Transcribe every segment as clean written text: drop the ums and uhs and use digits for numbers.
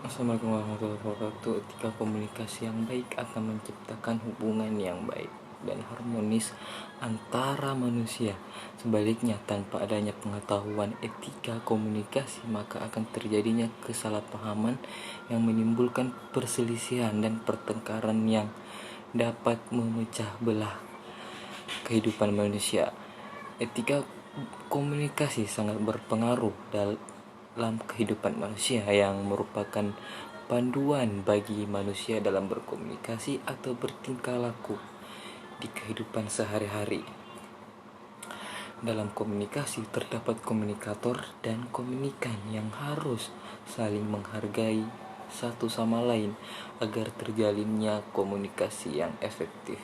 Assalamualaikum warahmatullahi wabarakatuh. Etika komunikasi yang baik akan menciptakan hubungan yang baik dan harmonis antara manusia. Sebaliknya, tanpa adanya pengetahuan etika komunikasi, maka akan terjadinya kesalahpahaman yang menimbulkan perselisihan dan pertengkaran yang dapat memecah belah kehidupan manusia. Etika komunikasi sangat berpengaruh dalam kehidupan manusia, yang merupakan panduan bagi manusia dalam berkomunikasi atau bertingkah laku di kehidupan sehari-hari. Dalam komunikasi terdapat komunikator dan komunikan yang harus saling menghargai satu sama lain agar terjalinnya komunikasi yang efektif.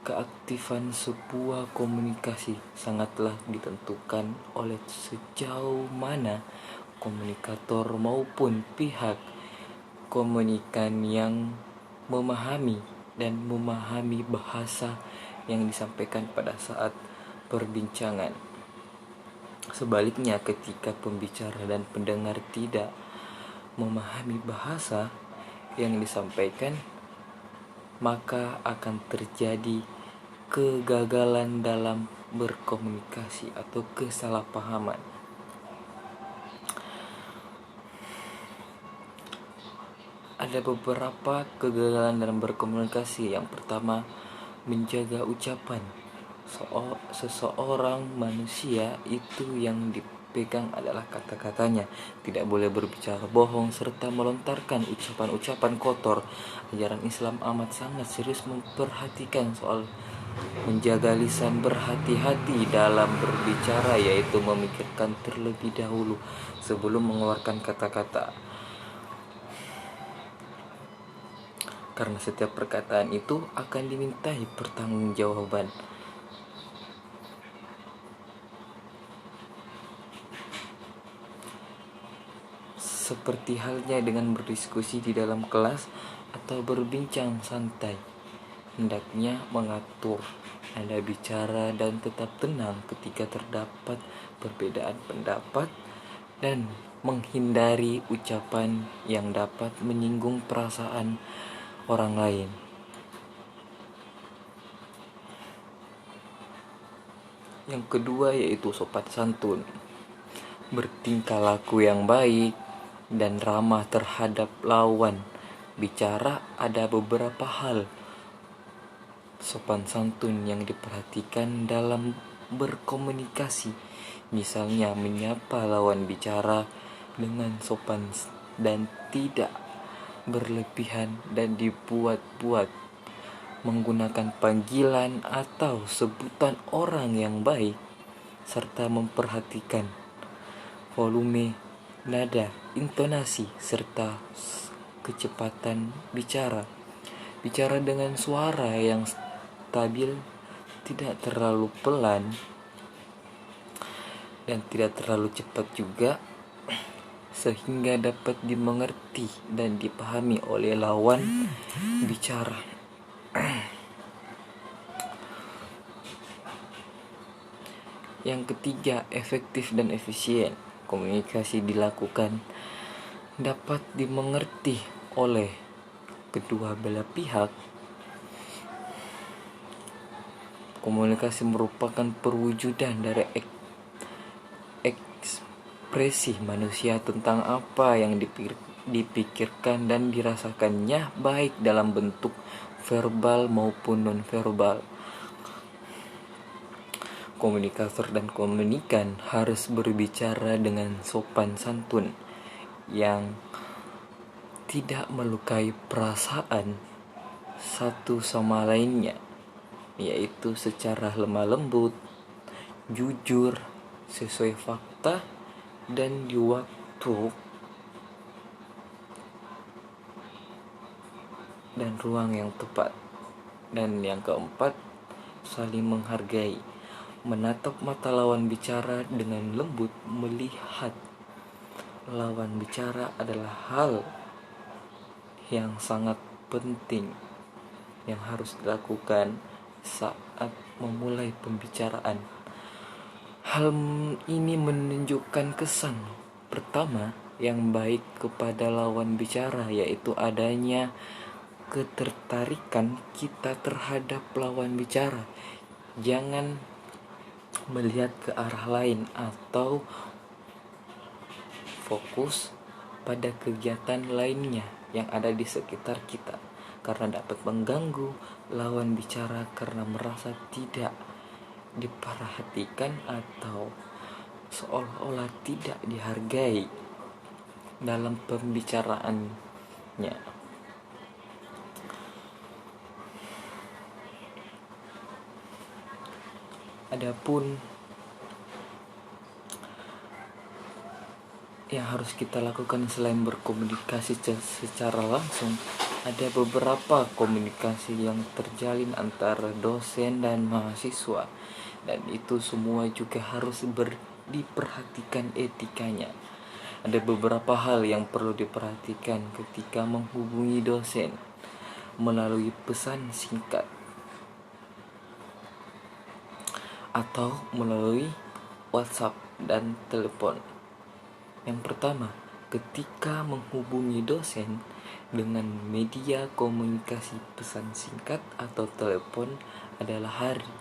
Keaktifan sebuah komunikasi sangatlah ditentukan oleh sejauh mana komunikator maupun pihak komunikan yang memahami bahasa yang disampaikan pada saat perbincangan. Sebaliknya, ketika pembicara dan pendengar tidak memahami bahasa yang disampaikan, maka akan terjadi kegagalan dalam berkomunikasi atau kesalahpahaman. Ada beberapa kegagalan dalam berkomunikasi. Yang pertama, menjaga ucapan. Seseorang manusia itu yang dipegang adalah kata-katanya. Tidak boleh berbicara bohong serta melontarkan ucapan-ucapan kotor. Ajaran Islam amat sangat serius memperhatikan soal menjaga lisan, berhati-hati dalam berbicara, yaitu memikirkan terlebih dahulu sebelum mengeluarkan kata-kata. Karena setiap perkataan itu akan dimintai pertanggungjawaban. Seperti halnya dengan berdiskusi di dalam kelas atau berbincang santai, hendaknya mengatur nada bicara dan tetap tenang ketika terdapat perbedaan pendapat dan menghindari ucapan yang dapat menyinggung perasaan orang lain. Yang kedua yaitu sopan santun. Bertingkah laku yang baik dan ramah terhadap lawan bicara. Ada beberapa hal sopan santun yang diperhatikan dalam berkomunikasi. Misalnya, menyapa lawan bicara dengan sopan dan tidak berlebihan dan dibuat-buat, menggunakan panggilan atau sebutan orang yang baik, serta memperhatikan volume, nada, intonasi, serta kecepatan bicara. Bicara dengan suara yang stabil, tidak terlalu pelan dan tidak terlalu cepat juga, sehingga dapat dimengerti dan dipahami oleh lawan bicara. Yang ketiga, efektif dan efisien. Komunikasi dilakukan dapat dimengerti oleh kedua belah pihak. Komunikasi merupakan perwujudan dari ekspresi manusia tentang apa yang dipikirkan dan dirasakannya, baik dalam bentuk verbal maupun non-verbal. Komunikator dan komunikan harus berbicara dengan sopan santun yang tidak melukai perasaan satu sama lainnya, yaitu secara lemah lembut, jujur, sesuai fakta, dan di waktu dan ruang yang tepat. Dan yang keempat, saling menghargai. Menatap mata lawan bicara dengan lembut. Melihat lawan bicara adalah hal yang sangat penting yang harus dilakukan saat memulai pembicaraan. Hal ini menunjukkan kesan pertama yang baik kepada lawan bicara, yaitu adanya ketertarikan kita terhadap lawan bicara. Jangan melihat ke arah lain atau fokus pada kegiatan lainnya yang ada di sekitar kita, karena dapat mengganggu lawan bicara karena merasa tidak diperhatikan atau seolah-olah tidak dihargai dalam pembicaraannya. Adapun yang harus kita lakukan selain berkomunikasi secara langsung, ada beberapa komunikasi yang terjalin antara dosen dan mahasiswa, dan itu semua juga harus diperhatikan etikanya. Ada beberapa hal yang perlu diperhatikan ketika menghubungi dosen melalui pesan singkat atau melalui WhatsApp dan telepon. Yang pertama, ketika menghubungi dosen dengan media komunikasi pesan singkat atau telepon adalah hari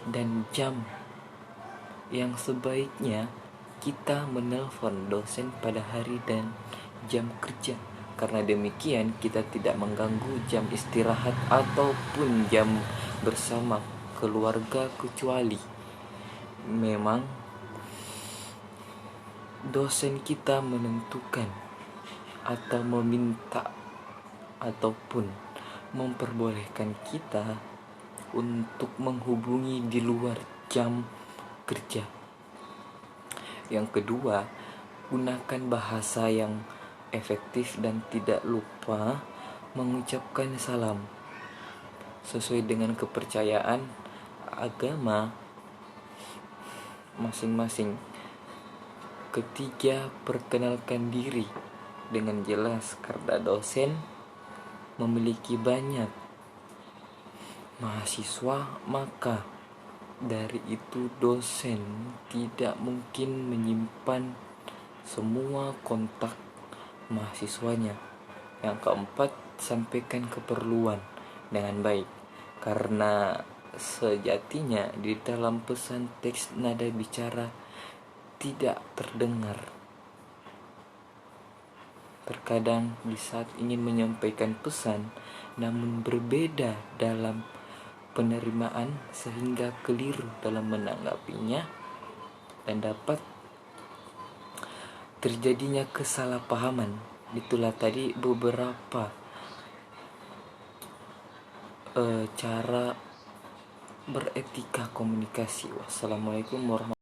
dan jam yang sebaiknya kita menelpon dosen pada hari dan jam kerja. Karena demikian kita tidak mengganggu jam istirahat ataupun jam bersama keluarga, kecuali memang dosen kita menentukan atau meminta ataupun memperbolehkan kita untuk menghubungi di luar jam kerja. Yang kedua, gunakan bahasa yang efektif dan tidak lupa mengucapkan salam sesuai dengan kepercayaan agama masing-masing. Ketiga, perkenalkan diri dengan jelas, karena dosen memiliki banyak mahasiswa, maka dari itu dosen tidak mungkin menyimpan semua kontak mahasiswanya. Yang keempat, sampaikan keperluan dengan baik, karena sejatinya di dalam pesan teks nada bicara tidak terdengar. Terkadang di saat ingin menyampaikan pesan namun berbeda dalam penerimaan sehingga keliru dalam menanggapinya, dan dapat terjadinya kesalahpahaman. Itulah tadi beberapa cara beretika komunikasi. Wassalamualaikum warahmatullahi wabarakatuh.